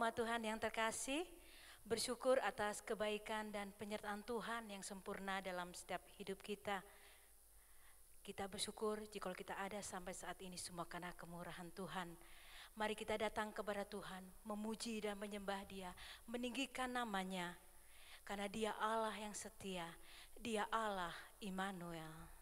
jemaat Tuhan yang terkasih, bersyukur atas kebaikan dan penyertaan Tuhan yang sempurna dalam setiap hidup kita. Kita bersyukur jika kita ada sampai saat ini semua karena kemurahan Tuhan. Mari kita datang kepada Tuhan, memuji dan menyembah Dia, meninggikan namanya. Karena Dia Allah yang setia, Dia Allah Immanuel.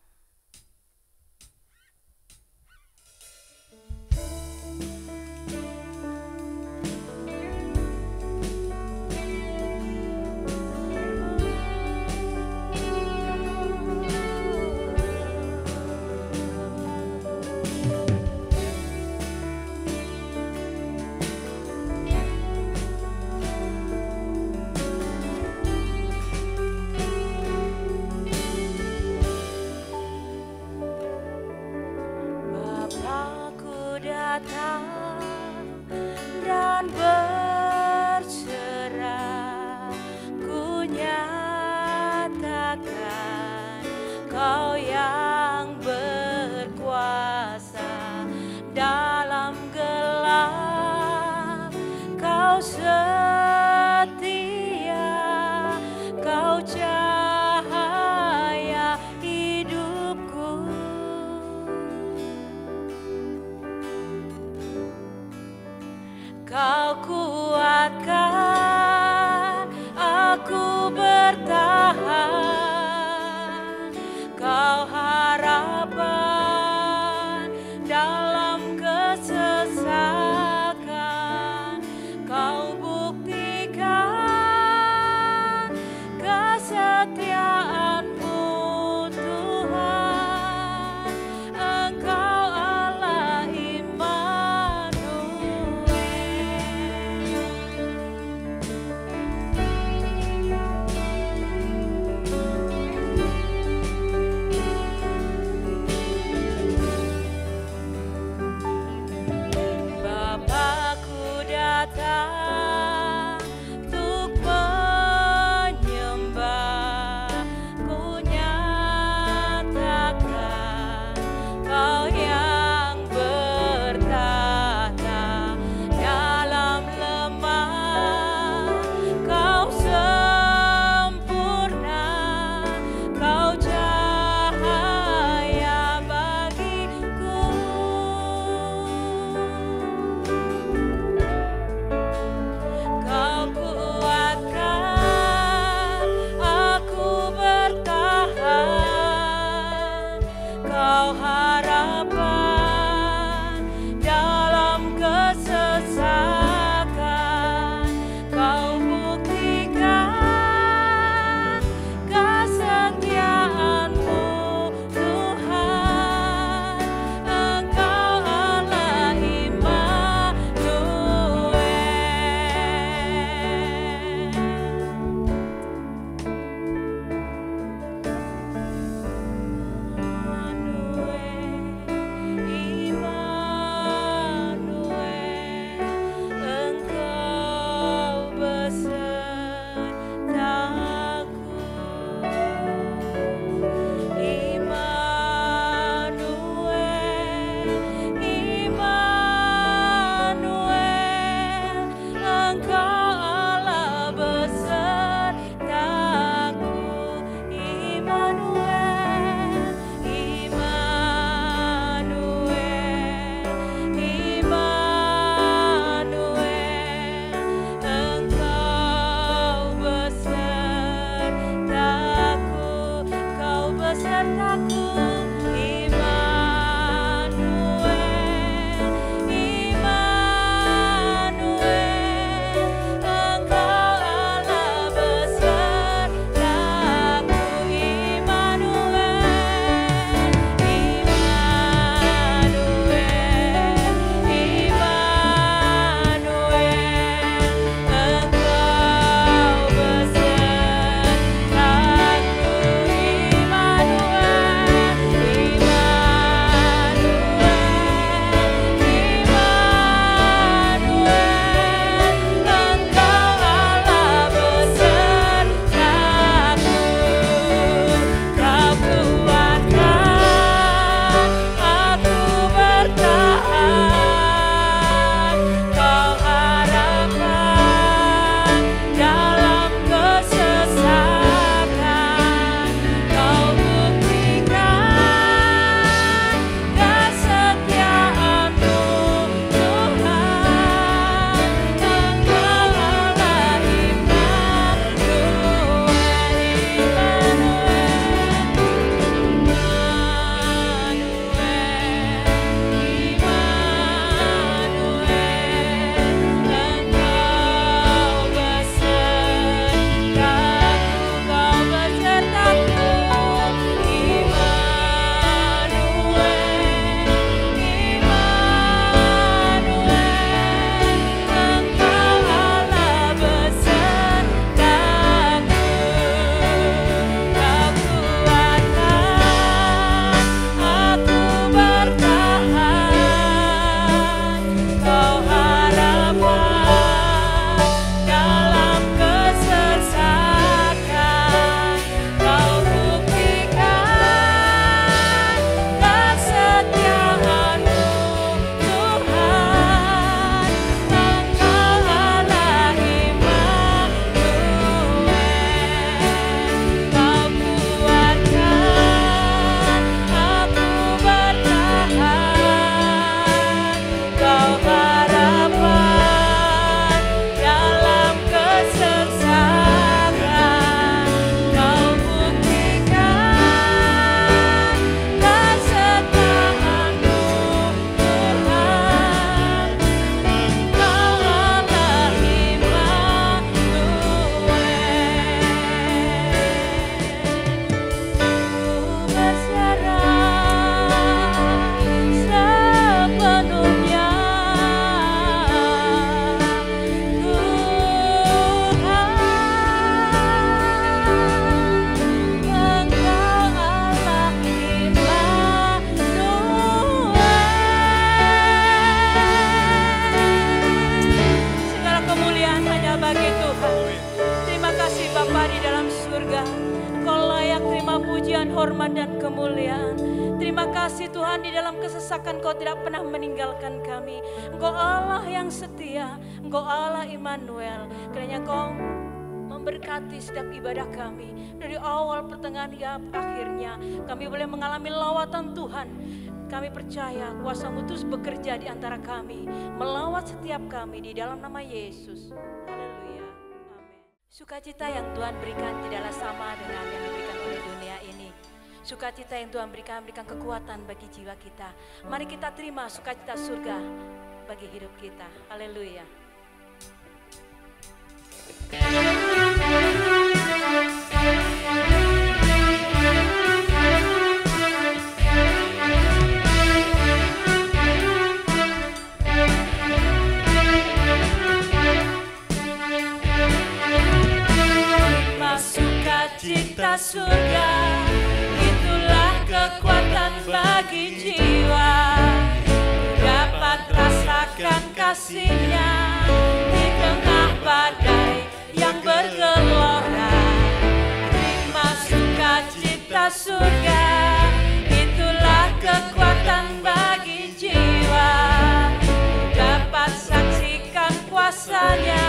pujian, hormat, dan kemuliaan. Terima kasih Tuhan, di dalam kesesakan Kau tidak pernah meninggalkan kami. Engkau Allah yang setia, Engkau Allah Immanuel. Kiranya Kau memberkati setiap ibadah kami. Dari awal, pertengahan, hingga akhirnya kami boleh mengalami lawatan Tuhan. Kami percaya kuasa-Mu terus bekerja di antara kami, melawat setiap kami di dalam nama Yesus. Haleluya. Amin. Sukacita yang Tuhan berikan tidaklah sama dengan yang diberikan oleh dunia ini. Sukacita yang Tuhan berikan kekuatan bagi jiwa kita. Mari kita terima sukacita surga bagi hidup kita. Haleluya. Sukacita surga, itulah kekuatan bagi jiwa. Dapat rasakan kasih-Nya di tengah badai yang bergelora. Terima sukacita surga, itulah kekuatan bagi jiwa. Dapat saksikan kuasa-Nya,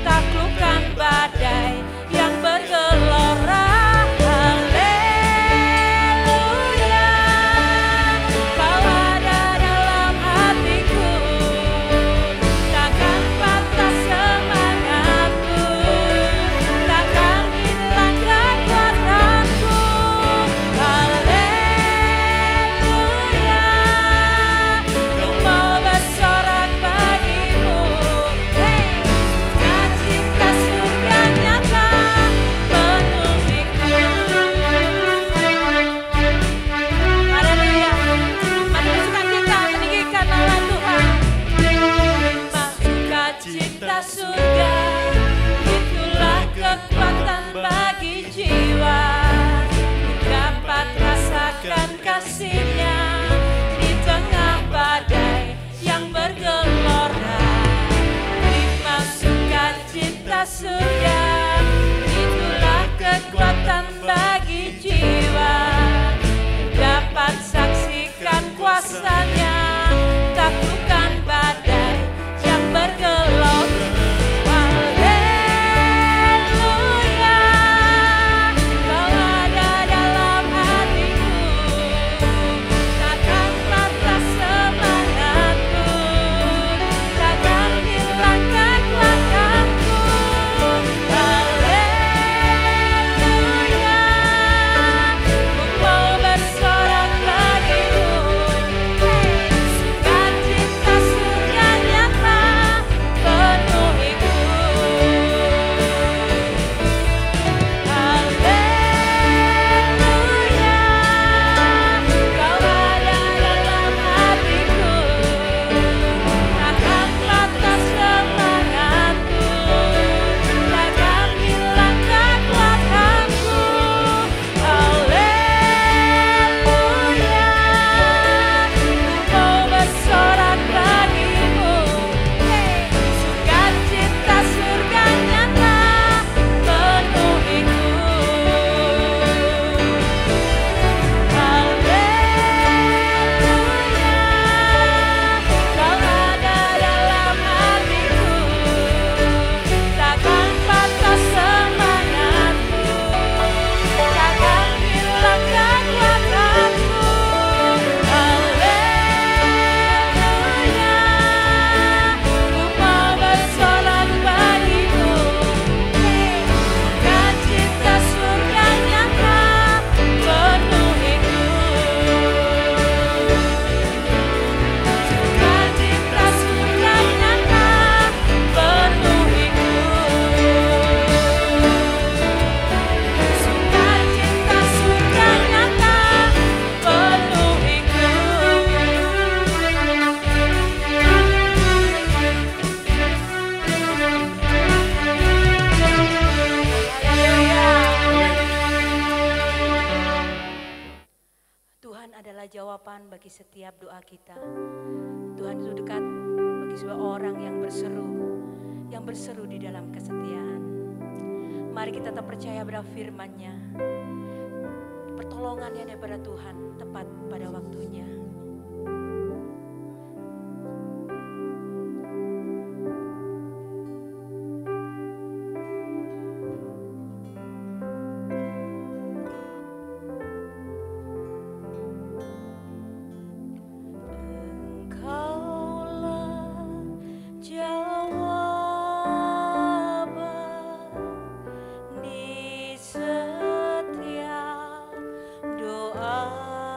taklukkan badai yang bergelora. Haleluya, Kau ada dalam hatiku, takkan patah semangatku, takkan hilang kekuatanku. Haleluya, Ku mau bersorak bagimu. Sukacita surga nyata penuhiku. Haleluya, mari bersukacita meninggikan nama Tuhan. Sukacita surga, itulah kekuatan bagi jiwa. Dapat rasakan kasih-Nya di tengah badai yang bergelora. Terima sukacita surga, itulah kekuatan bagi jiwa. Dapat saksikan kuasa-Nya, taklukkan badai yang bergelora. Haleluya, Kau ada dalam hatiku, takkan patah semangatku, takkan hilang kekuatanku. Haleluya, Ku mau bersorak bagimu. Sukacita surga nyata penuhiku. Haleluya, Kau ada dalam hatiku, takkan patah semangatku, takkan hilang kekuatanku. Haleluya, Ku mau bersorak bagimu. Sukacita surga nyata penuhiku. Haleluya, Kau ada dalam hatiku, takkan patah semangatku, takkan hilang kekuatanku. Haleluya, Ku mau bersorak bagimu. Sukacita surga nyata penuhiku. Sukacita surga nyata penuhiku. Sukacita surga nyata penuhiku. Tuhan adalah jawaban bagi setiap doa kita. Tuhan itu dekat bagi sebuah orang yang berseru di dalam kesetiaan. Mari kita tetap percaya pada firman-Nya. pertolongannya daripada Tuhan tepat pada waktunya. Doaku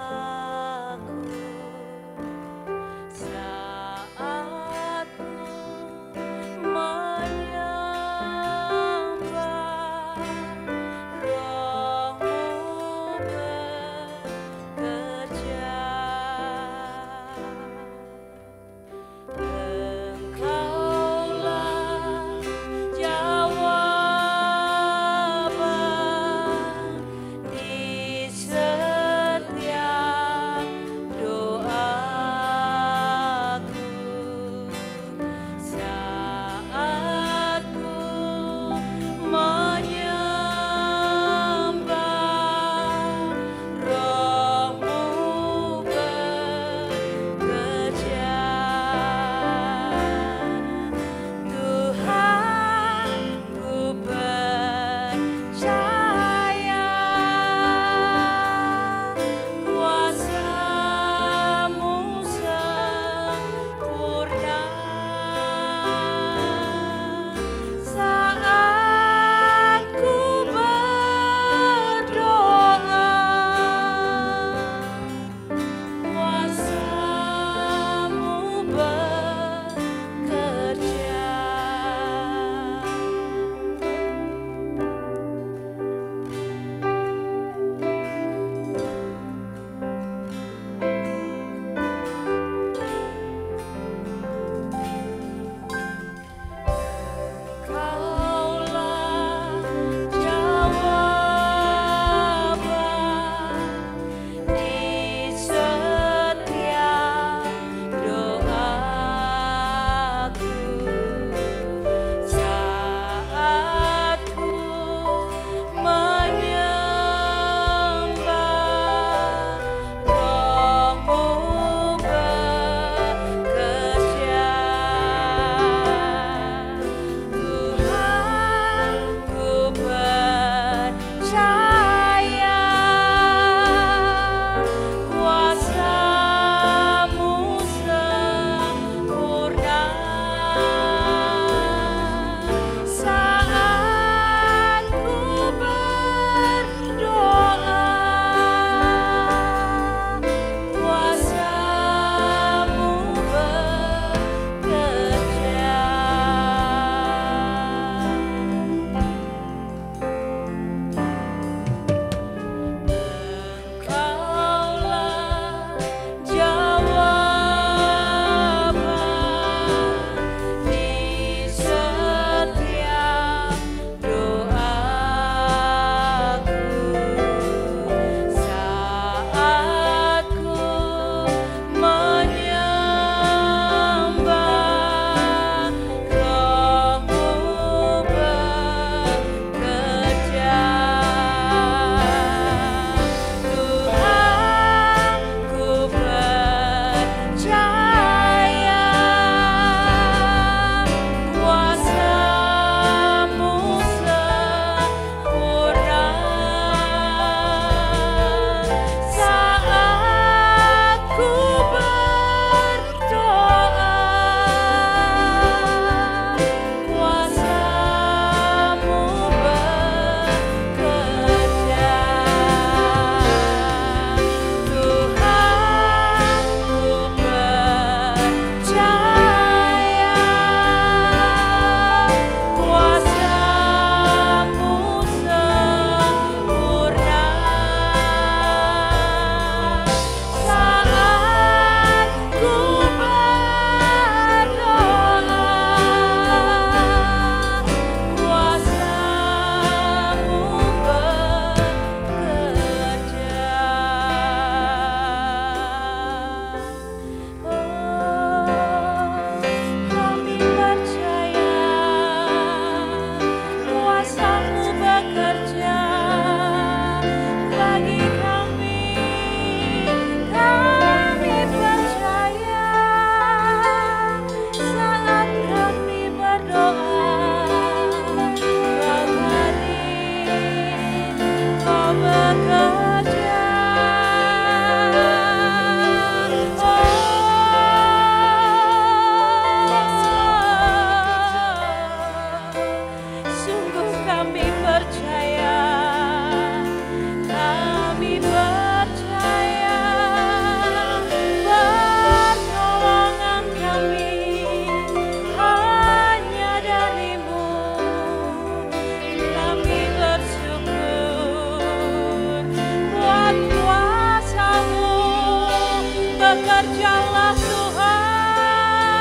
Bekerjalah Tuhan,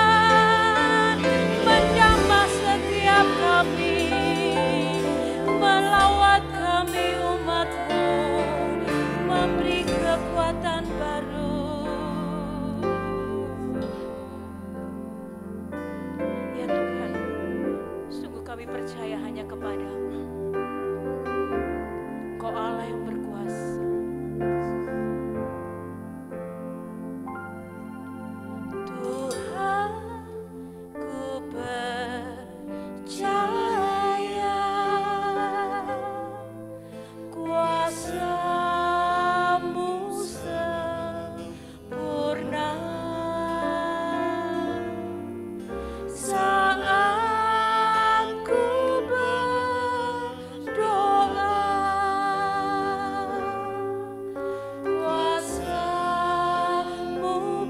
menjamah setiap kami, melawat kami umat-Mu, memberi kekuatan baru. Ya Tuhan, sungguh kami percaya hanya kepada-Mu. Engkau Allah yang berkuasa. Tuhan, ku percaya kuasa-Mu sempurna saat ku berdoa. Kuasa-Mu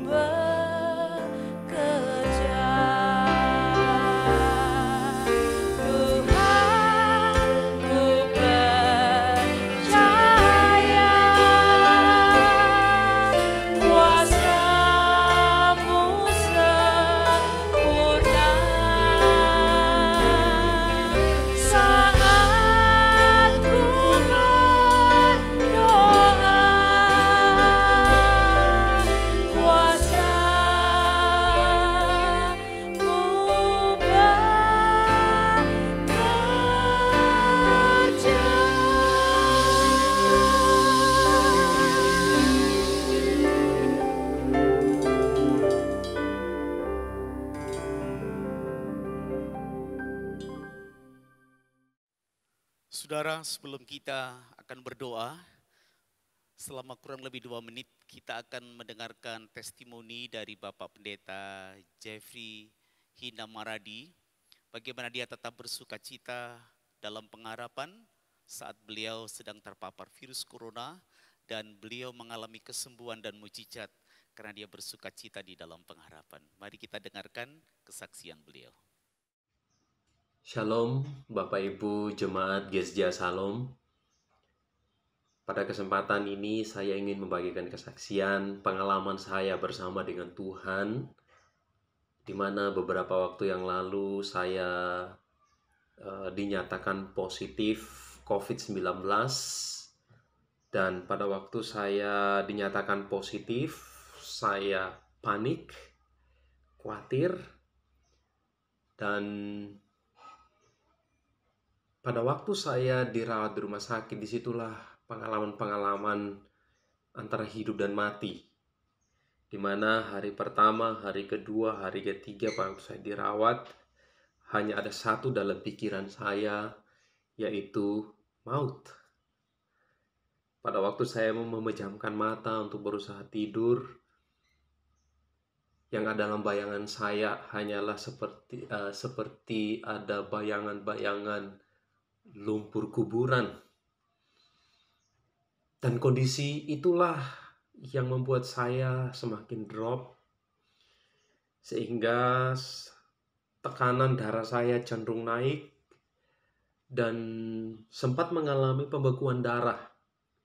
bekerja. Tuhan, ku percaya kuasa-Mu sempurna saat ku berdoa. Kuasa-Mu Saudara, sebelum kita akan berdoa, selama kurang lebih 2 menit kita akan mendengarkan testimoni dari Bapak Pendeta Jeffrey Hina Maradi, bagaimana dia tetap bersuka cita dalam pengharapan saat beliau sedang terpapar virus corona dan beliau mengalami kesembuhan dan mujizat karena dia bersuka cita di dalam pengharapan. Mari kita dengarkan kesaksian beliau. Shalom, Bapak Ibu Jemaat Gesja Salom. Pada kesempatan ini saya ingin membagikan kesaksian pengalaman saya bersama dengan Tuhan, di mana beberapa waktu yang lalu saya dinyatakan positif COVID-19. Dan pada waktu saya dinyatakan positif, saya panik, khawatir, dan pada waktu saya dirawat di rumah sakit, disitulah pengalaman-pengalaman antara hidup dan mati. Di mana hari pertama, hari kedua, hari ketiga pada waktu saya dirawat, hanya ada satu dalam pikiran saya, yaitu maut. Pada waktu saya memejamkan mata untuk berusaha tidur, yang ada dalam bayangan saya hanyalah seperti ada bayangan-bayangan lumpur kuburan. Dan kondisi itulah yang membuat saya semakin drop, sehingga tekanan darah saya cenderung naik dan sempat mengalami pembekuan darah,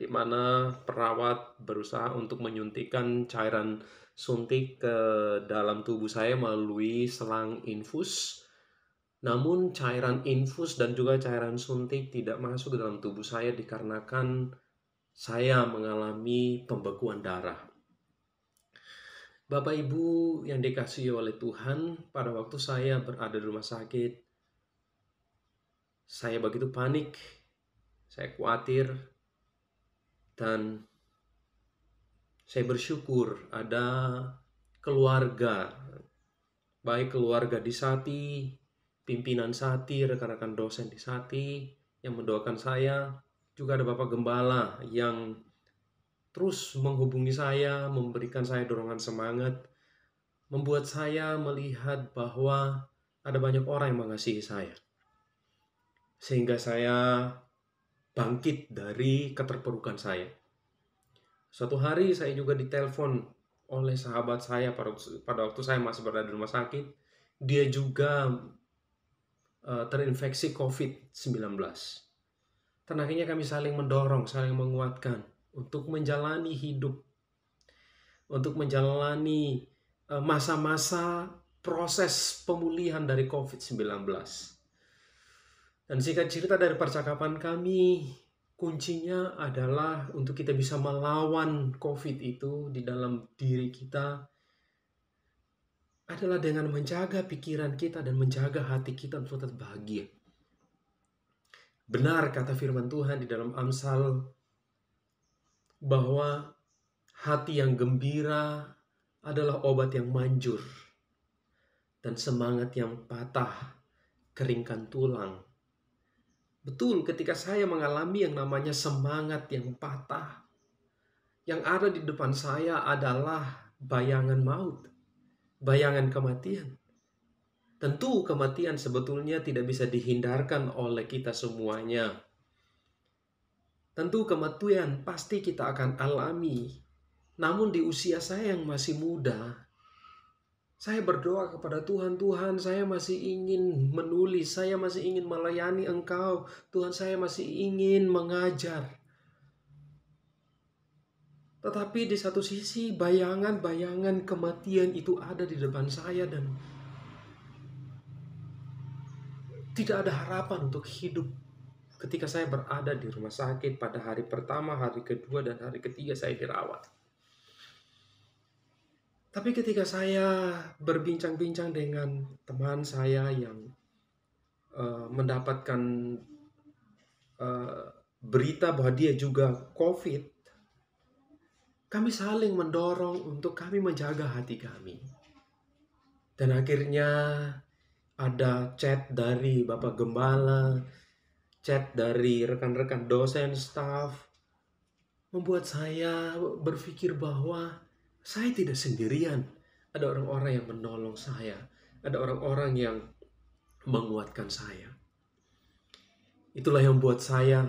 di mana perawat berusaha untuk menyuntikkan cairan suntik ke dalam tubuh saya melalui selang infus. Namun cairan infus dan juga cairan suntik tidak masuk ke dalam tubuh saya dikarenakan saya mengalami pembekuan darah. Bapak Ibu yang dikasihi oleh Tuhan, pada waktu saya berada di rumah sakit, saya begitu panik, saya khawatir, dan saya bersyukur ada keluarga, baik keluarga di Sati, pimpinan Sati, rekan-rekan dosen di Sati yang mendoakan saya. Juga ada Bapak Gembala yang terus menghubungi saya, memberikan saya dorongan semangat, membuat saya melihat bahwa ada banyak orang yang mengasihi saya. Sehingga saya bangkit dari keterpurukan saya. Suatu hari saya juga ditelepon oleh sahabat saya pada waktu saya masih berada di rumah sakit. Dia juga terinfeksi COVID-19. Dan akhirnya kami saling mendorong, saling menguatkan untuk menjalani hidup. untuk menjalani masa-masa proses pemulihan dari COVID-19. Dan singkat cerita dari percakapan kami, kuncinya adalah untuk kita bisa melawan COVID itu di dalam diri kita adalah dengan menjaga pikiran kita dan menjaga hati kita untuk tetap bahagia. Benar kata firman Tuhan di dalam Amsal bahwa hati yang gembira adalah obat yang manjur dan semangat yang patah keringkan tulang. Betul, ketika saya mengalami yang namanya semangat yang patah, yang ada di depan saya adalah bayangan maut, bayangan kematian. Tentu kematian sebetulnya tidak bisa dihindarkan oleh kita semuanya. Tentu kematian pasti kita akan alami. Namun di usia saya yang masih muda, saya berdoa kepada Tuhan, Tuhan saya masih ingin menulis, saya masih ingin melayani Engkau, Tuhan saya masih ingin mengajar. Tetapi di satu sisi bayangan-bayangan kematian itu ada di depan saya dan tidak ada harapan untuk hidup ketika saya berada di rumah sakit pada hari pertama, hari kedua, dan hari ketiga saya dirawat. Tapi ketika saya berbincang-bincang dengan teman saya yang mendapatkan berita bahwa dia juga COVID, kami saling mendorong untuk kami menjaga hati kami. Dan akhirnya ada chat dari Bapak Gembala, chat dari rekan-rekan dosen, staff, membuat saya berpikir bahwa saya tidak sendirian. Ada orang-orang yang menolong saya. Ada orang-orang yang menguatkan saya. Itulah yang membuat saya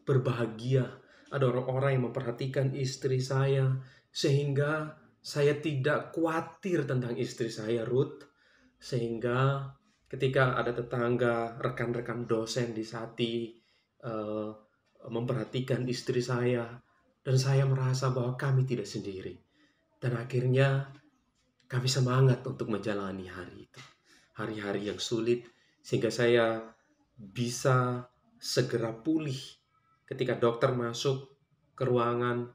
berbahagia. Ada orang-orang yang memperhatikan istri saya. Sehingga saya tidak khawatir tentang istri saya, Ruth. Sehingga ketika ada tetangga, rekan-rekan dosen di Sati memperhatikan istri saya. Dan saya merasa bahwa kami tidak sendiri. Dan akhirnya kami semangat untuk menjalani hari itu. Hari-hari yang sulit. Sehingga saya bisa segera pulih ketika dokter masuk ke ruangan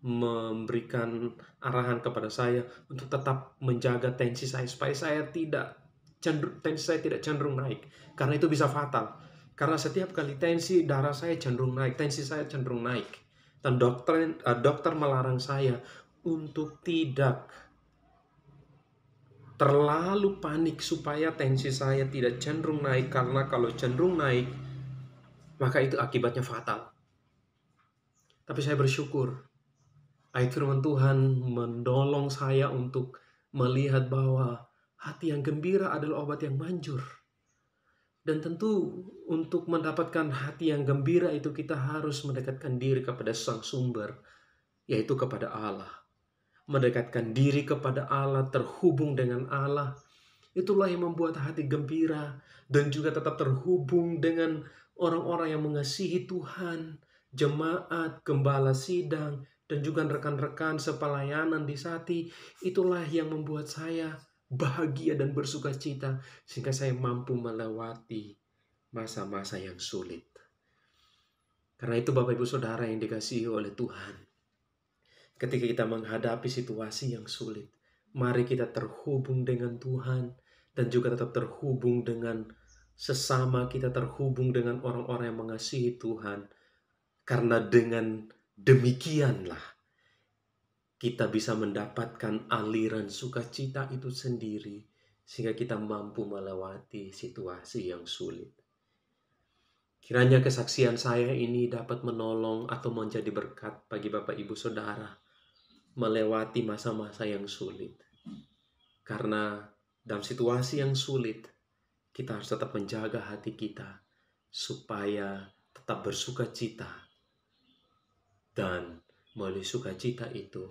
memberikan arahan kepada saya untuk tetap menjaga tensi saya supaya tensi saya tidak cenderung naik, karena itu bisa fatal. Karena setiap kali tensi darah saya cenderung naik, tensi saya cenderung naik, dan dokter melarang saya untuk tidak terlalu panik supaya tensi saya tidak cenderung naik, karena kalau cenderung naik maka itu akibatnya fatal. Tapi saya bersyukur ayat firman Tuhan menolong saya untuk melihat bahwa hati yang gembira adalah obat yang manjur. Dan tentu untuk mendapatkan hati yang gembira itu kita harus mendekatkan diri kepada Sang Sumber, yaitu kepada Allah. Mendekatkan diri kepada Allah, terhubung dengan Allah, itulah yang membuat hati gembira dan juga tetap terhubung dengan orang-orang yang mengasihi Tuhan, jemaat, gembala sidang, dan juga rekan-rekan sepelayanan di Sati. Itulah yang membuat saya bahagia dan bersuka cita sehingga saya mampu melewati masa-masa yang sulit. Karena itu Bapak Ibu Saudara yang dikasihi oleh Tuhan, ketika kita menghadapi situasi yang sulit, mari kita terhubung dengan Tuhan dan juga tetap terhubung dengan sesama kita, terhubung dengan orang-orang yang mengasihi Tuhan. Karena dengan demikianlah kita bisa mendapatkan aliran sukacita itu sendiri sehingga kita mampu melewati situasi yang sulit. Kiranya kesaksian saya ini dapat menolong atau menjadi berkat bagi Bapak Ibu Saudara melewati masa-masa yang sulit. Karena dalam situasi yang sulit, kita harus tetap menjaga hati kita supaya tetap bersuka cita. Dan melalui sukacita itu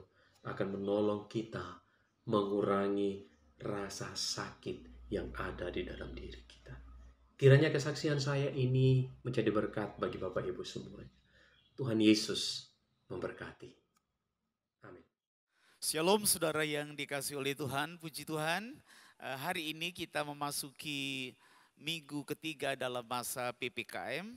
akan menolong kita mengurangi rasa sakit yang ada di dalam diri kita. Kiranya kesaksian saya ini menjadi berkat bagi Bapak Ibu semua. Tuhan Yesus memberkati. Amin. Shalom saudara yang dikasih oleh Tuhan, puji Tuhan. Hari ini kita memasuki minggu ketiga dalam masa PPKM.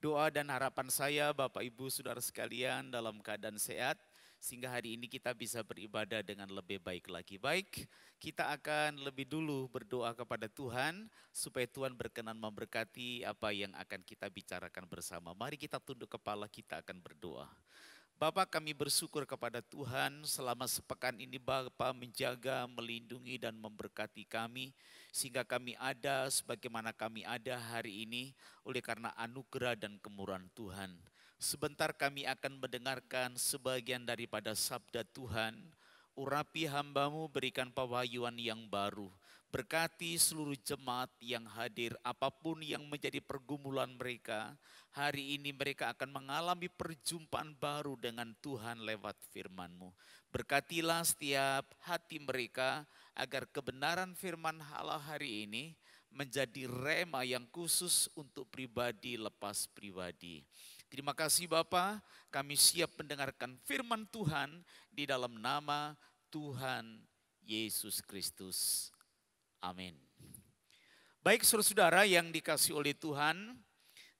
Doa dan harapan saya Bapak Ibu saudara sekalian dalam keadaan sehat, sehingga hari ini kita bisa beribadah dengan lebih baik lagi. Baik, kita akan lebih dulu berdoa kepada Tuhan, supaya Tuhan berkenan memberkati apa yang akan kita bicarakan bersama. Mari kita tunduk kepala, kita akan berdoa. Bapak, kami bersyukur kepada Tuhan selama sepekan ini Bapak menjaga, melindungi dan memberkati kami. Sehingga kami ada sebagaimana kami ada hari ini oleh karena anugerah dan kemurahan Tuhan. Sebentar kami akan mendengarkan sebagian daripada sabda Tuhan. Urapi hamba-Mu, berikan pewahyuan yang baru. Berkati seluruh jemaat yang hadir, apapun yang menjadi pergumulan mereka. Hari ini mereka akan mengalami perjumpaan baru dengan Tuhan lewat firman-Mu. Berkatilah setiap hati mereka agar kebenaran firman Allah hari ini menjadi rema yang khusus untuk pribadi lepas pribadi. Terima kasih Bapa, kami siap mendengarkan firman Tuhan di dalam nama Tuhan Yesus Kristus. Amin. Baik saudara-saudara yang dikasih oleh Tuhan,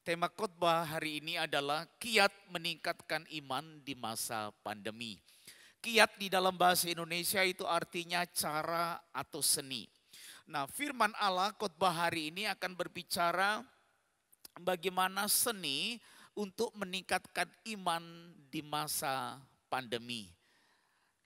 tema khotbah hari ini adalah kiat meningkatkan iman di masa pandemi. Kiat di dalam bahasa Indonesia itu artinya cara atau seni. Nah, firman Allah khotbah hari ini akan berbicara bagaimana seni untuk meningkatkan iman di masa pandemi.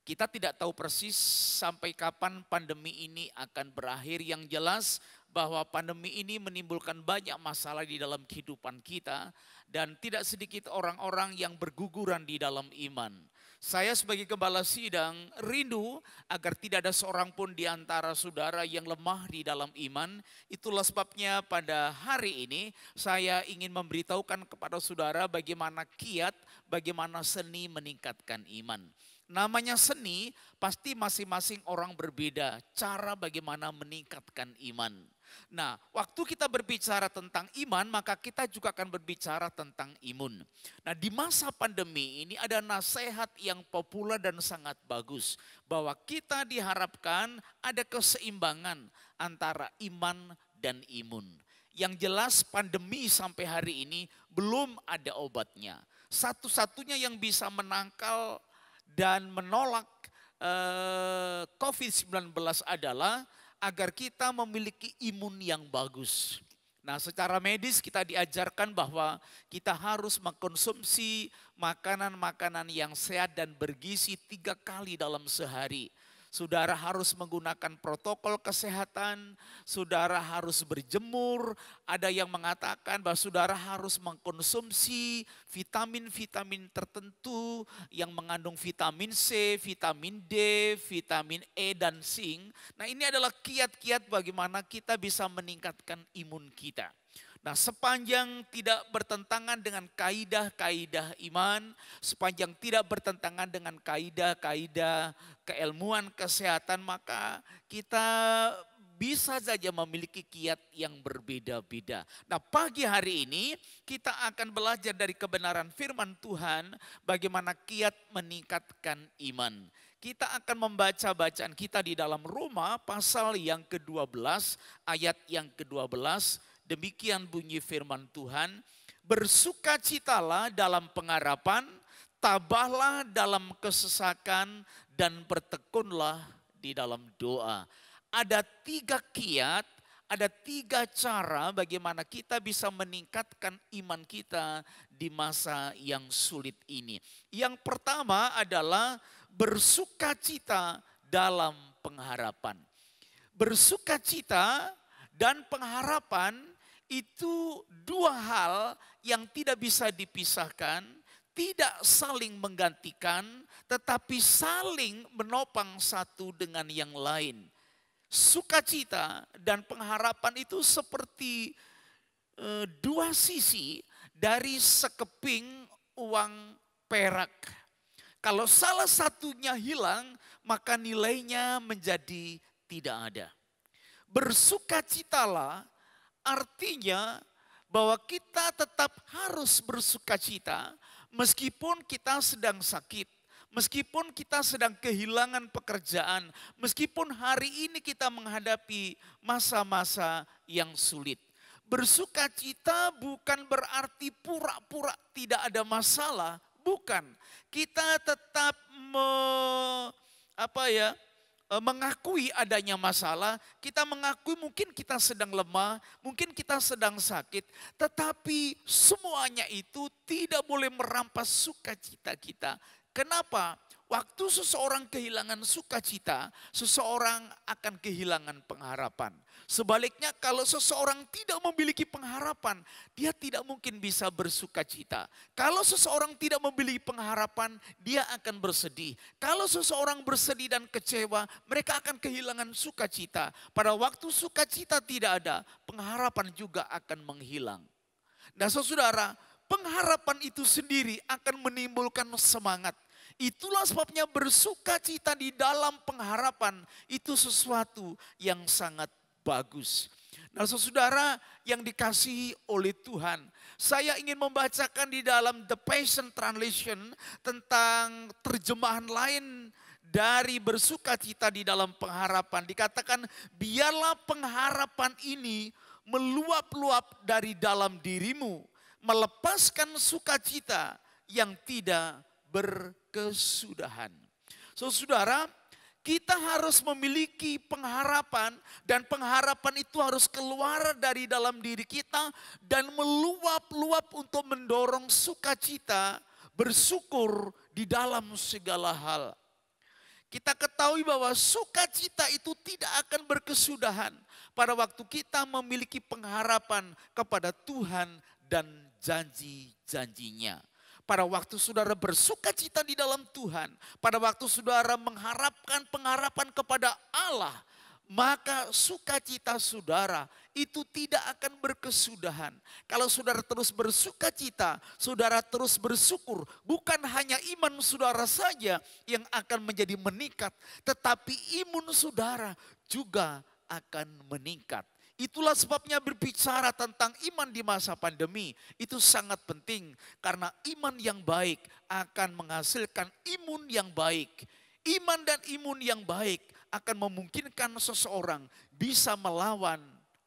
Kita tidak tahu persis sampai kapan pandemi ini akan berakhir. Yang jelas bahwa pandemi ini menimbulkan banyak masalah di dalam kehidupan kita. Dan tidak sedikit orang-orang yang berguguran di dalam iman. Saya sebagai gembala sidang rindu agar tidak ada seorang pun di antara saudara yang lemah di dalam iman. Itulah sebabnya pada hari ini saya ingin memberitahukan kepada saudara bagaimana kiat, bagaimana seni meningkatkan iman. Namanya seni, pasti masing-masing orang berbeda cara bagaimana meningkatkan iman. Nah, waktu kita berbicara tentang iman, maka kita juga akan berbicara tentang imun. Nah, di masa pandemi ini ada nasihat yang populer dan sangat bagus. Bahwa kita diharapkan ada keseimbangan antara iman dan imun. Yang jelas pandemi sampai hari ini belum ada obatnya. Satu-satunya yang bisa menangkal dan menolak COVID-19 adalah agar kita memiliki imun yang bagus. Nah, secara medis kita diajarkan bahwa kita harus mengkonsumsi makanan-makanan yang sehat dan bergizi 3 kali dalam sehari. Saudara harus menggunakan protokol kesehatan, saudara harus berjemur, ada yang mengatakan bahwa saudara harus mengkonsumsi vitamin-vitamin tertentu yang mengandung vitamin C, vitamin D, vitamin E dan zinc. Nah, ini adalah kiat-kiat bagaimana kita bisa meningkatkan imun kita. Nah, sepanjang tidak bertentangan dengan kaidah-kaidah iman, sepanjang tidak bertentangan dengan kaidah-kaidah keilmuan kesehatan, maka kita bisa saja memiliki kiat yang berbeda-beda. Nah, pagi hari ini kita akan belajar dari kebenaran firman Tuhan bagaimana kiat meningkatkan iman. Kita akan membaca bacaan kita di dalam Roma pasal yang ke-12 ayat yang ke-12. Demikian bunyi firman Tuhan, bersukacitalah dalam pengharapan, tabahlah dalam kesesakan, dan bertekunlah di dalam doa. Ada 3 kiat, ada 3 cara bagaimana kita bisa meningkatkan iman kita di masa yang sulit ini. Yang pertama adalah bersukacita dalam pengharapan. Bersukacita dan pengharapan itu 2 hal yang tidak bisa dipisahkan, tidak saling menggantikan, tetapi saling menopang satu dengan yang lain. Sukacita dan pengharapan itu seperti 2 sisi dari sekeping uang perak. Kalau salah satunya hilang, maka nilainya menjadi tidak ada. Bersukacitalah artinya bahwa kita tetap harus bersukacita meskipun kita sedang sakit, Meskipun kita sedang kehilangan pekerjaan, meskipun hari ini kita menghadapi masa-masa yang sulit. Bersukacita bukan berarti pura-pura tidak ada masalah, bukan. Kita tetap mengakui adanya masalah, kita mengakui mungkin kita sedang lemah, mungkin kita sedang sakit, tetapi semuanya itu tidak boleh merampas sukacita kita. Kenapa? Waktu seseorang kehilangan sukacita, seseorang akan kehilangan pengharapan. Sebaliknya kalau seseorang tidak memiliki pengharapan, dia tidak mungkin bisa bersukacita. Kalau seseorang tidak memiliki pengharapan, dia akan bersedih. Kalau seseorang bersedih dan kecewa, mereka akan kehilangan sukacita. Pada waktu sukacita tidak ada, pengharapan juga akan menghilang. Nah saudara, pengharapan itu sendiri akan menimbulkan semangat. Itulah sebabnya bersukacita di dalam pengharapan itu sesuatu yang sangat bagus. Nah saudara yang dikasihi oleh Tuhan, saya ingin membacakan di dalam The Passion Translation tentang terjemahan lain dari bersukacita di dalam pengharapan. Dikatakan biarlah pengharapan ini meluap-luap dari dalam dirimu, melepaskan sukacita yang tidak berkesudahan. Saudara, kita harus memiliki pengharapan dan pengharapan itu harus keluar dari dalam diri kita dan meluap-luap untuk mendorong sukacita, bersyukur di dalam segala hal. Kita ketahui bahwa sukacita itu tidak akan berkesudahan pada waktu kita memiliki pengharapan kepada Tuhan dan janji-janjinya. Pada waktu saudara bersukacita di dalam Tuhan, pada waktu saudara mengharapkan pengharapan kepada Allah, maka sukacita saudara itu tidak akan berkesudahan. Kalau saudara terus bersukacita, saudara terus bersyukur, bukan hanya iman saudara saja yang akan menjadi meningkat, tetapi imun saudara juga akan meningkat. Itulah sebabnya berbicara tentang iman di masa pandemi itu sangat penting. Karena iman yang baik akan menghasilkan imun yang baik. Iman dan imun yang baik akan memungkinkan seseorang bisa melawan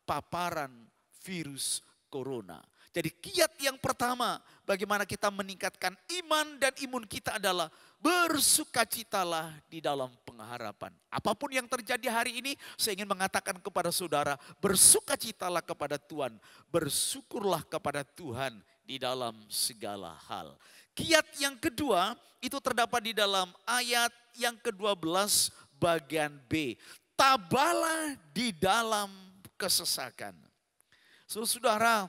paparan virus corona. Jadi kiat yang pertama bagaimana kita meningkatkan iman dan imun kita adalah bersukacitalah di dalam pengharapan. Apapun yang terjadi hari ini, saya ingin mengatakan kepada saudara, bersukacitalah kepada Tuhan, bersyukurlah kepada Tuhan di dalam segala hal. Kiat yang kedua itu terdapat di dalam ayat yang ke-12 bagian B. Tabahlah di dalam kesesakan. Saudara,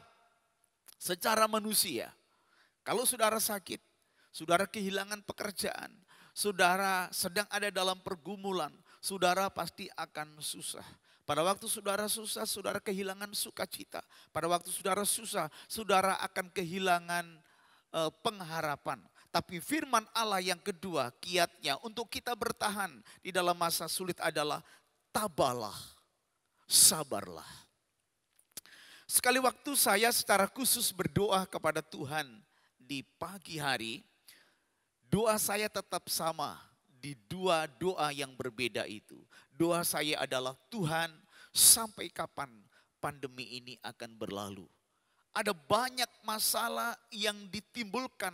secara manusia, kalau saudara sakit, saudara kehilangan pekerjaan, saudara sedang ada dalam pergumulan, saudara pasti akan susah. Pada waktu saudara susah, saudara kehilangan sukacita. Pada waktu saudara susah, saudara akan kehilangan pengharapan. Tapi firman Allah yang kedua, kiatnya untuk kita bertahan di dalam masa sulit adalah tabahlah, sabarlah. Sekali waktu saya secara khusus berdoa kepada Tuhan di pagi hari, doa saya tetap sama di dua doa yang berbeda itu. Doa saya adalah Tuhan, sampai kapan pandemi ini akan berlalu? Ada banyak masalah yang ditimbulkan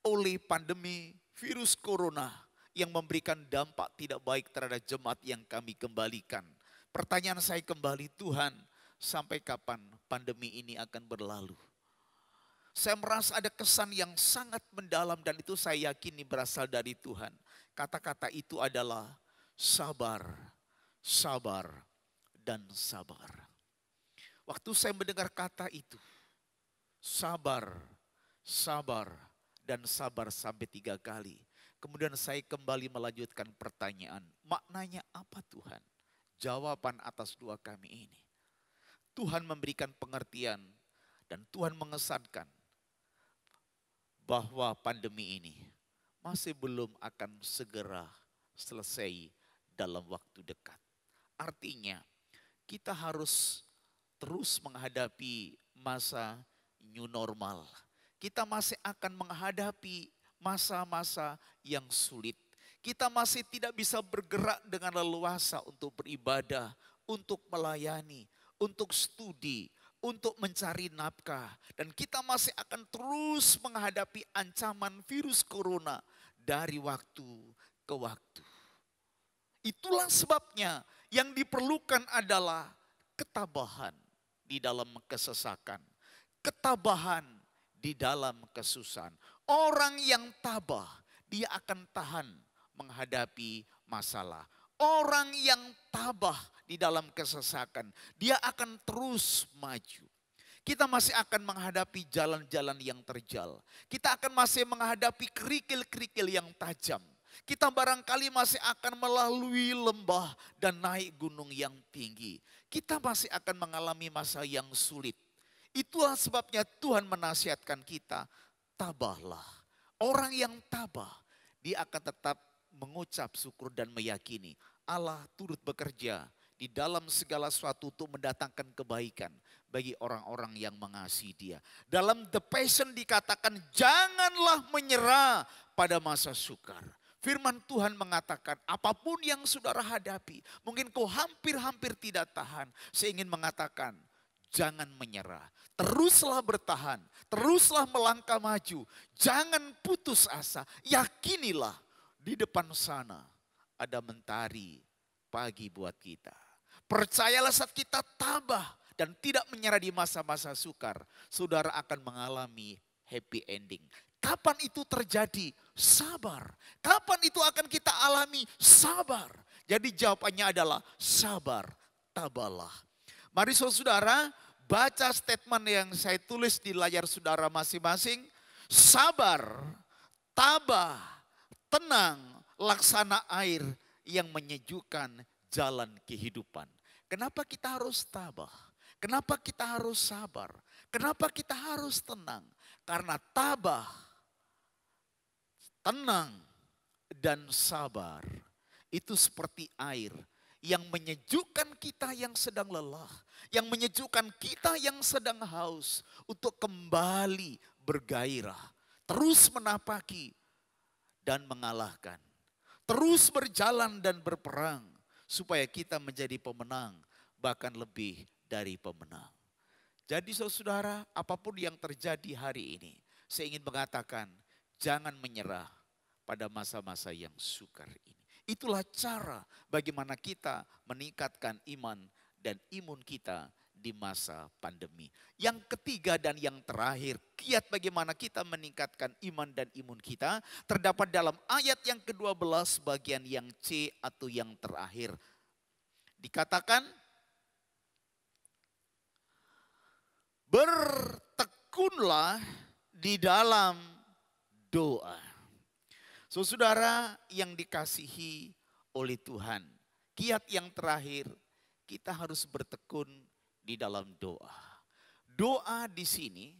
oleh pandemi virus corona yang memberikan dampak tidak baik terhadap jemaat yang kami kembalikan. Pertanyaan saya kembali, Tuhan, sampai kapan pandemi ini akan berlalu? Saya merasa ada kesan yang sangat mendalam dan itu saya yakini berasal dari Tuhan. Kata-kata itu adalah sabar, sabar, dan sabar. Waktu saya mendengar kata itu, sabar, sabar, dan sabar sampai 3 kali. Kemudian saya kembali melanjutkan pertanyaan, maknanya apa Tuhan? Jawaban atas doa kami ini. Tuhan memberikan pengertian dan Tuhan mengesankan bahwa pandemi ini masih belum akan segera selesai dalam waktu dekat. Artinya kita harus terus menghadapi masa new normal. Kita masih akan menghadapi masa-masa yang sulit. Kita masih tidak bisa bergerak dengan leluasa untuk beribadah, untuk melayani, untuk studi, untuk mencari nafkah. Dan kita masih akan terus menghadapi ancaman virus corona dari waktu ke waktu. Itulah sebabnya yang diperlukan adalah ketabahan di dalam kesesakan. Ketabahan di dalam kesusahan. Orang yang tabah, dia akan tahan menghadapi masalah. Orang yang tabah di dalam kesesakan, dia akan terus maju. Kita masih akan menghadapi jalan-jalan yang terjal. Kita akan masih menghadapi kerikil-kerikil yang tajam. Kita barangkali masih akan melalui lembah dan naik gunung yang tinggi. Kita masih akan mengalami masa yang sulit. Itulah sebabnya Tuhan menasihatkan kita, tabahlah. Orang yang tabah, dia akan tetap mengucap syukur dan meyakini Allah turut bekerja di dalam segala sesuatu untuk mendatangkan kebaikan bagi orang-orang yang mengasihi Dia. Dalam The Passion dikatakan janganlah menyerah pada masa sukar. Firman Tuhan mengatakan apapun yang saudara hadapi, mungkin kau hampir-hampir tidak tahan. Saya ingin mengatakan jangan menyerah. Teruslah bertahan, teruslah melangkah maju. Jangan putus asa, yakinilah di depan sana ada mentari pagi buat kita. Percayalah saat kita tabah dan tidak menyerah di masa-masa sukar, saudara akan mengalami happy ending. Kapan itu terjadi? Sabar. Kapan itu akan kita alami? Sabar. Jadi jawabannya adalah sabar, tabahlah. Mari saudara baca statement yang saya tulis di layar saudara masing-masing. Sabar, tabah, tenang, laksana air yang menyejukkan jalan kehidupan. Kenapa kita harus tabah? Kenapa kita harus sabar? Kenapa kita harus tenang? Karena tabah, tenang, dan sabar itu seperti air yang menyejukkan kita yang sedang lelah, yang menyejukkan kita yang sedang haus untuk kembali bergairah, terus menapaki dan mengalahkan, terus berjalan dan berperang supaya kita menjadi pemenang, bahkan lebih dari pemenang. Jadi saudara, apapun yang terjadi hari ini, saya ingin mengatakan jangan menyerah pada masa-masa yang sukar ini. Itulah cara bagaimana kita meningkatkan iman dan imun kita di masa pandemi. Yang ketiga dan yang terakhir, kiat bagaimana kita meningkatkan iman dan imun kita terdapat dalam ayat yang ke-12 bagian yang C atau yang terakhir. Dikatakan, bertekunlah di dalam doa. Saudara yang dikasihi oleh Tuhan, kiat yang terakhir, kita harus bertekun di dalam doa. Doa di sini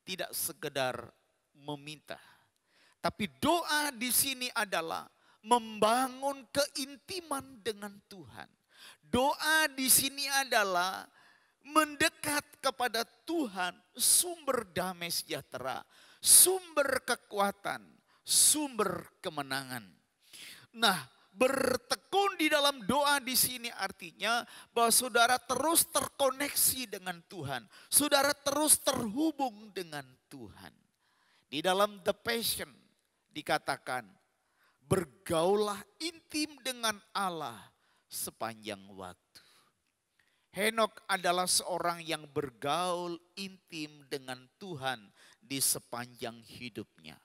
tidak sekedar meminta, tapi doa di sini adalah membangun keintiman dengan Tuhan. Doa di sini adalah mendekat kepada Tuhan, sumber damai sejahtera, sumber kekuatan, sumber kemenangan. Nah, bertekun di dalam doa di sini artinya bahwa saudara terus terkoneksi dengan Tuhan. Saudara terus terhubung dengan Tuhan. Di dalam The Passion dikatakan, bergaulah intim dengan Allah sepanjang waktu. Henok adalah seorang yang bergaul intim dengan Tuhan di sepanjang hidupnya.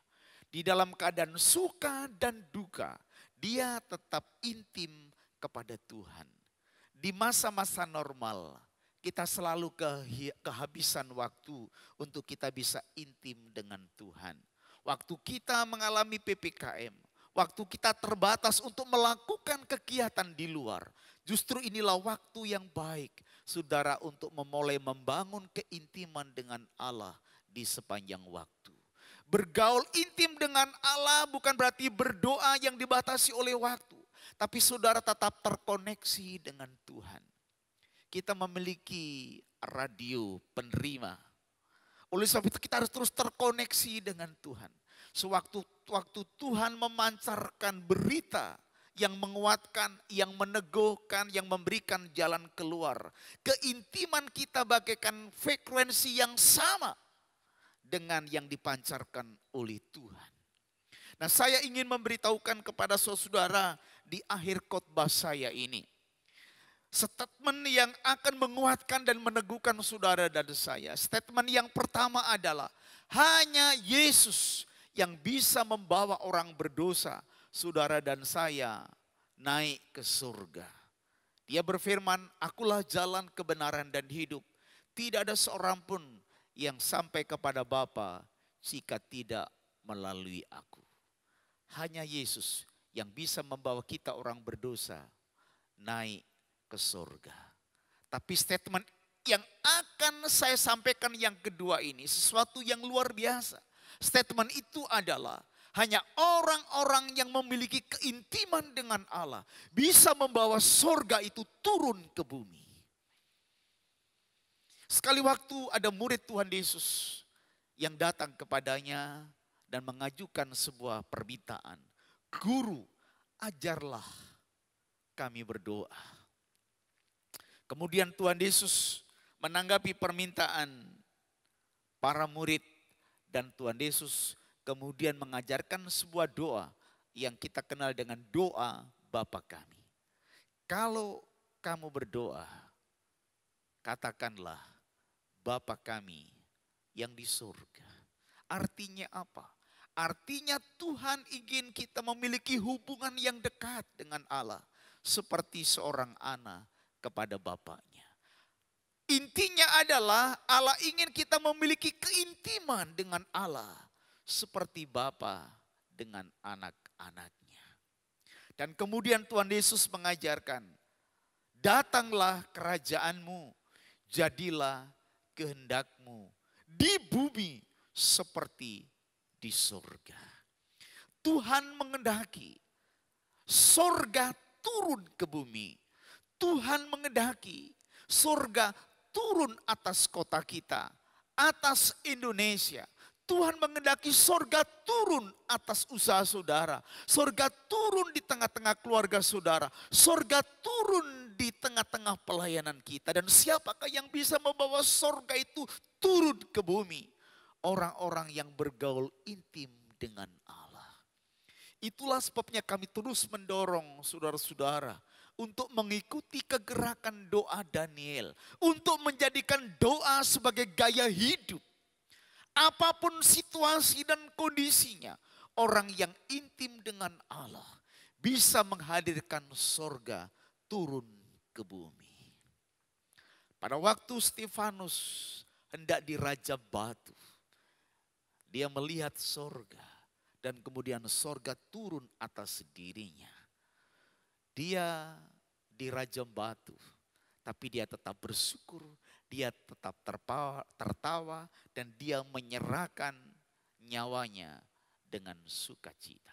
Di dalam keadaan suka dan duka, dia tetap intim kepada Tuhan. Di masa-masa normal, kita selalu kehabisan waktu untuk kita bisa intim dengan Tuhan. Waktu kita mengalami PPKM, waktu kita terbatas untuk melakukan kegiatan di luar. Justru inilah waktu yang baik, saudara, untuk memulai membangun keintiman dengan Allah di sepanjang waktu. Bergaul intim dengan Allah bukan berarti berdoa yang dibatasi oleh waktu. Tapi saudara tetap terkoneksi dengan Tuhan. Kita memiliki radio penerima. Oleh sebab itu kita harus terus terkoneksi dengan Tuhan. Sewaktu Tuhan memancarkan berita yang menguatkan, yang meneguhkan, yang memberikan jalan keluar. Keintiman kita bagaikan frekuensi yang sama dengan yang dipancarkan oleh Tuhan. Nah, saya ingin memberitahukan kepada saudara di akhir khotbah saya ini. Statement yang akan menguatkan dan meneguhkan saudara dan saya. Statement yang pertama adalah hanya Yesus yang bisa membawa orang berdosa, saudara dan saya, naik ke surga. Dia berfirman, akulah jalan kebenaran dan hidup. Tidak ada seorang pun yang sampai kepada Bapa jika tidak melalui aku. Hanya Yesus yang bisa membawa kita orang berdosa naik ke surga. Tapi statement yang akan saya sampaikan yang kedua ini sesuatu yang luar biasa. Statement itu adalah hanya orang-orang yang memiliki keintiman dengan Allah bisa membawa surga itu turun ke bumi. Sekali waktu ada murid Tuhan Yesus yang datang kepadanya dan mengajukan sebuah permintaan. Guru, ajarlah kami berdoa. Kemudian Tuhan Yesus menanggapi permintaan para murid dan Tuhan Yesus kemudian mengajarkan sebuah doa yang kita kenal dengan doa Bapa kami. Kalau kamu berdoa, katakanlah Bapa kami yang di surga. Artinya apa? Artinya Tuhan ingin kita memiliki hubungan yang dekat dengan Allah. Seperti seorang anak kepada bapaknya. Intinya adalah Allah ingin kita memiliki keintiman dengan Allah. Seperti bapa dengan anak-anaknya. Dan kemudian Tuhan Yesus mengajarkan, datanglah kerajaanmu, jadilah kehendakmu di bumi seperti di surga. Tuhan mengendaki surga turun ke bumi. Tuhan mengendaki surga turun atas kota kita, atas Indonesia. Tuhan mengendaki surga turun atas usaha saudara. Surga turun di tengah-tengah keluarga saudara. Surga turun di tengah-tengah pelayanan kita. Dan siapakah yang bisa membawa surga itu turun ke bumi? Orang-orang yang bergaul intim dengan Allah. Itulah sebabnya kami terus mendorong saudara-saudara untuk mengikuti kegerakan doa Daniel. Untuk menjadikan doa sebagai gaya hidup. Apapun situasi dan kondisinya, orang yang intim dengan Allah bisa menghadirkan surga turun ke bumi. Pada waktu Stefanus hendak dirajam batu, dia melihat surga dan kemudian surga turun atas dirinya. Dia dirajam batu, tapi dia tetap bersyukur. Dia tetap tertawa dan dia menyerahkan nyawanya dengan sukacita.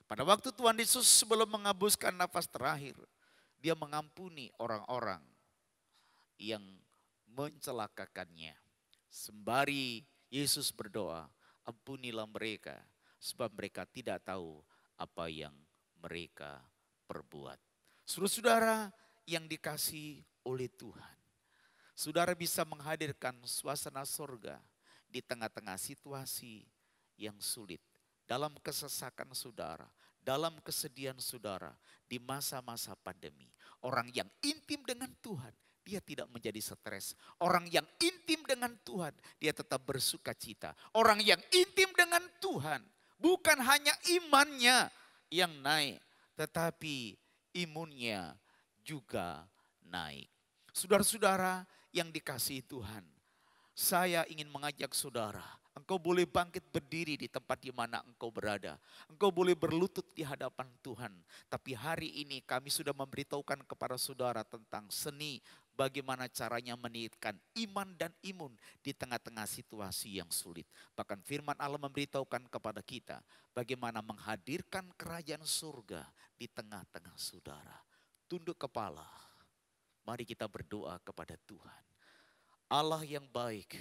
Pada waktu Tuhan Yesus sebelum menghabiskan nafas terakhir, dia mengampuni orang-orang yang mencelakakannya. Sembari Yesus berdoa, ampunilah mereka sebab mereka tidak tahu apa yang mereka perbuat. Saudara-saudara yang dikasihi oleh Tuhan. Saudara bisa menghadirkan suasana surga di tengah-tengah situasi yang sulit. Dalam kesesakan saudara, dalam kesedihan saudara, di masa-masa pandemi. Orang yang intim dengan Tuhan, dia tidak menjadi stres. Orang yang intim dengan Tuhan, dia tetap bersuka cita. Orang yang intim dengan Tuhan, bukan hanya imannya yang naik, tetapi imunnya juga naik. Saudara-saudara yang dikasihi Tuhan, saya ingin mengajak saudara, engkau boleh bangkit berdiri di tempat di mana engkau berada. Engkau boleh berlutut di hadapan Tuhan. Tapi hari ini kami sudah memberitahukan kepada saudara tentang seni bagaimana caranya meningkatkan iman dan imun di tengah-tengah situasi yang sulit. Bahkan firman Allah memberitahukan kepada kita bagaimana menghadirkan kerajaan surga di tengah-tengah saudara. Tunduk kepala. Mari kita berdoa kepada Tuhan. Allah yang baik,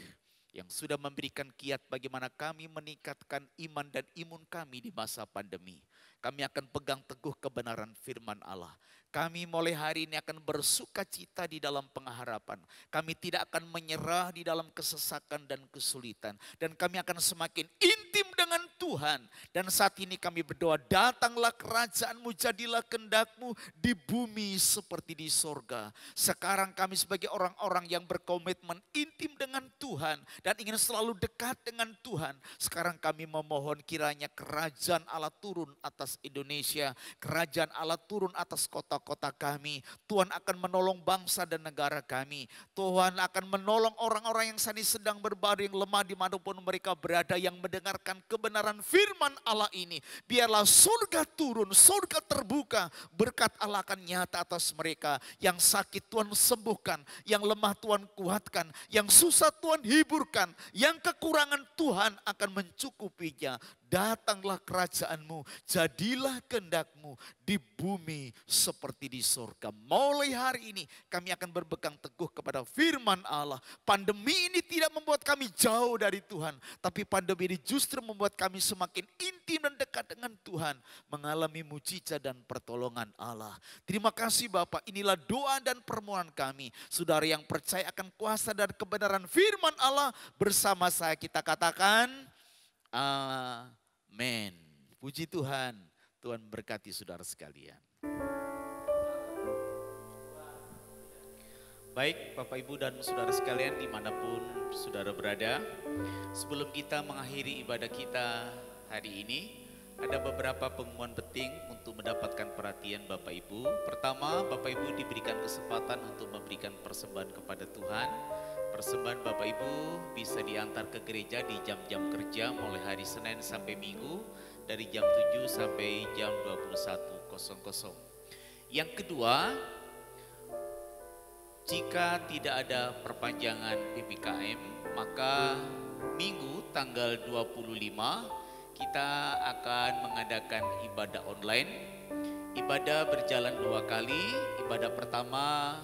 yang sudah memberikan kiat bagaimana kami meningkatkan iman dan imun kami di masa pandemi. Kami akan pegang teguh kebenaran firman Allah. Kami mulai hari ini akan bersuka cita di dalam pengharapan. Kami tidak akan menyerah di dalam kesesakan dan kesulitan. Dan kami akan semakin intim dengan Tuhan. Dan saat ini kami berdoa, datanglah kerajaan-Mu, jadilah kehendak-Mu di bumi seperti di sorga. Sekarang kami sebagai orang-orang yang berkomitmen intim dengan Tuhan dan ingin selalu dekat dengan Tuhan. Sekarang kami memohon kiranya kerajaan Allah turun atas Indonesia. Kerajaan Allah turun atas kota-kota kami. Tuhan akan menolong bangsa dan negara kami. Tuhan akan menolong orang-orang yang saat ini sedang berbaring lemah dimanapun mereka berada, yang mendengarkan kebenaran firman Allah ini. Biarlah surga turun, surga terbuka, berkat Allah akan nyata atas mereka. Yang sakit Tuhan sembuhkan, yang lemah Tuhan kuatkan, yang susah Tuhan hiburkan, yang kekurangan Tuhan akan mencukupinya. Datanglah kerajaan-Mu, jadilah kehendak-Mu di bumi seperti di surga. Mulai hari ini kami akan berpegang teguh kepada firman Allah. Pandemi ini tidak membuat kami jauh dari Tuhan, tapi pandemi ini justru membuat kami semakin intim dan dekat dengan Tuhan, mengalami mujizat dan pertolongan Allah. Terima kasih Bapak, inilah doa dan permohonan kami. Saudara yang percaya akan kuasa dan kebenaran firman Allah, bersama saya kita katakan amin. Puji Tuhan. Tuhan berkati saudara sekalian. Baik Bapak Ibu dan saudara sekalian dimanapun saudara berada. Sebelum kita mengakhiri ibadah kita hari ini, ada beberapa pengumuman penting untuk mendapatkan perhatian Bapak Ibu. Pertama, Bapak Ibu diberikan kesempatan untuk memberikan persembahan kepada Tuhan. Persembahan Bapak Ibu bisa diantar ke gereja di jam-jam kerja mulai hari Senin sampai Minggu dari jam 7 sampai jam 21.00. Yang kedua, jika tidak ada perpanjangan PPKM, maka Minggu tanggal 25 kita akan mengadakan ibadah online. Ibadah berjalan 2 kali. Ibadah pertama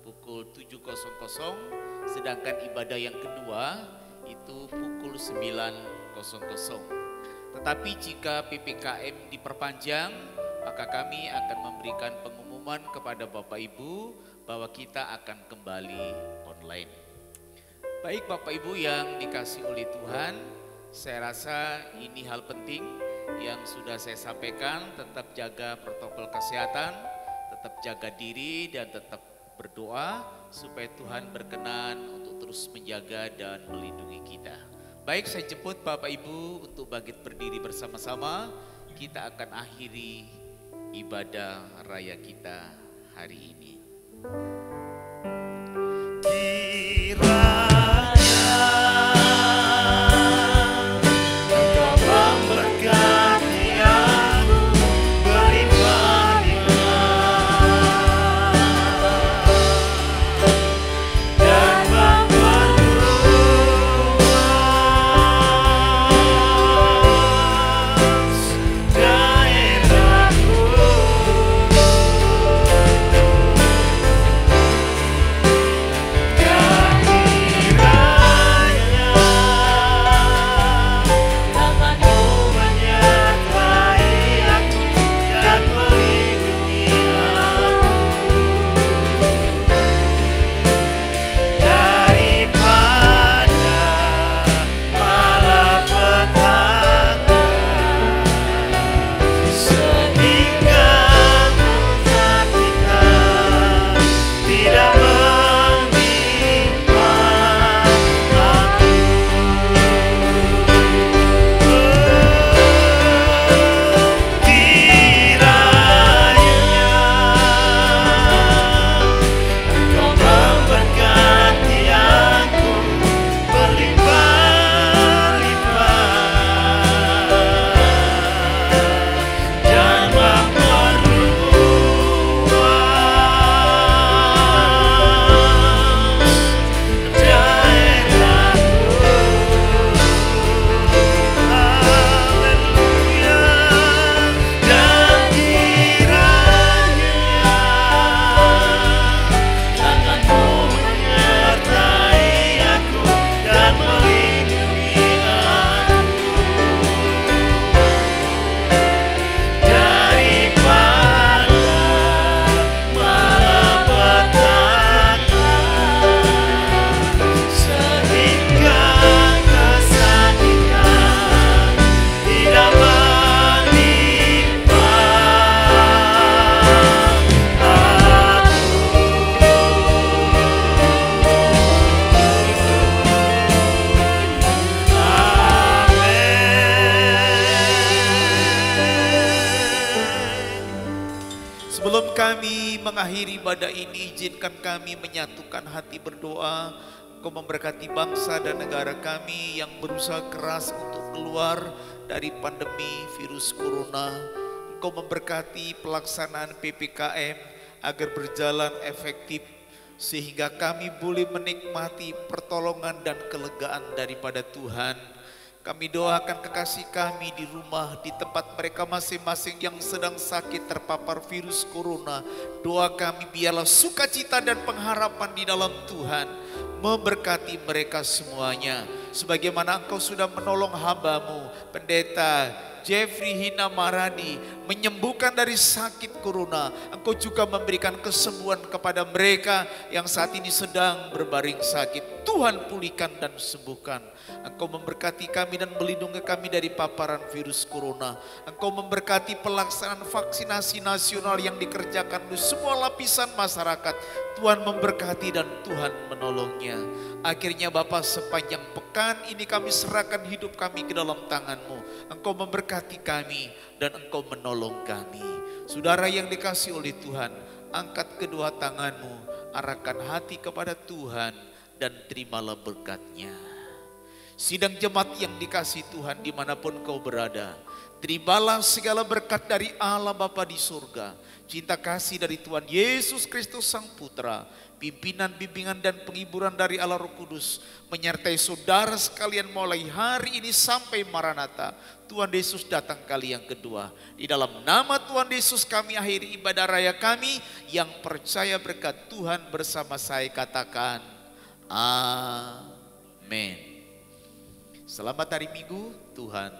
pukul 7.00, sedangkan ibadah yang kedua itu pukul 9.00. Tetapi jika PPKM diperpanjang, maka kami akan memberikan pengumuman kepada Bapak Ibu bahwa kita akan kembali online. Baik Bapak Ibu yang dikasihi oleh Tuhan, saya rasa ini hal penting yang sudah saya sampaikan. Tetap jaga protokol kesehatan, tetap jaga diri dan tetap berdoa supaya Tuhan berkenan untuk terus menjaga dan melindungi kita. Baik, saya jemput Bapak Ibu untuk bangkit berdiri bersama-sama. Kita akan akhiri ibadah raya kita hari ini. Sebelum kami mengakhiri ibadah ini, izinkan kami menyatukan hati berdoa. Engkau memberkati bangsa dan negara kami yang berusaha keras untuk keluar dari pandemi virus corona. Engkau memberkati pelaksanaan PPKM agar berjalan efektif, sehingga kami boleh menikmati pertolongan dan kelegaan daripada Tuhan. Kami doakan kekasih kami di rumah, di tempat mereka masing-masing yang sedang sakit terpapar virus corona. Doa kami biarlah sukacita dan pengharapan di dalam Tuhan memberkati mereka semuanya. Sebagaimana Engkau sudah menolong hamba-Mu, Pendeta Jeffrey Hina Marani, menyembuhkan dari sakit corona. Engkau juga memberikan kesembuhan kepada mereka yang saat ini sedang berbaring sakit. Tuhan pulihkan dan sembuhkan. Engkau memberkati kami dan melindungi kami dari paparan virus corona. Engkau memberkati pelaksanaan vaksinasi nasional yang dikerjakan di semua lapisan masyarakat. Tuhan memberkati dan Tuhan menolongnya. Akhirnya Bapa, sepanjang pekan ini kami serahkan hidup kami ke dalam tangan-Mu. Engkau memberkati kami dan Engkau menolong kami. Saudara yang dikasihi oleh Tuhan, angkat kedua tangan-Mu, arahkan hati kepada Tuhan dan terimalah berkat-Nya. Sidang jemaat yang dikasihi Tuhan dimanapun kau berada, terimalah segala berkat dari Allah Bapa di surga, cinta kasih dari Tuhan Yesus Kristus Sang Putra, pimpinan, bimbingan dan penghiburan dari Allah Roh Kudus menyertai saudara sekalian mulai hari ini sampai Maranatha. Tuhan Yesus datang kali yang kedua. Di dalam nama Tuhan Yesus kami akhiri ibadah raya kami. Yang percaya berkat Tuhan bersama saya katakan amin. Selamat hari Minggu, Tuhan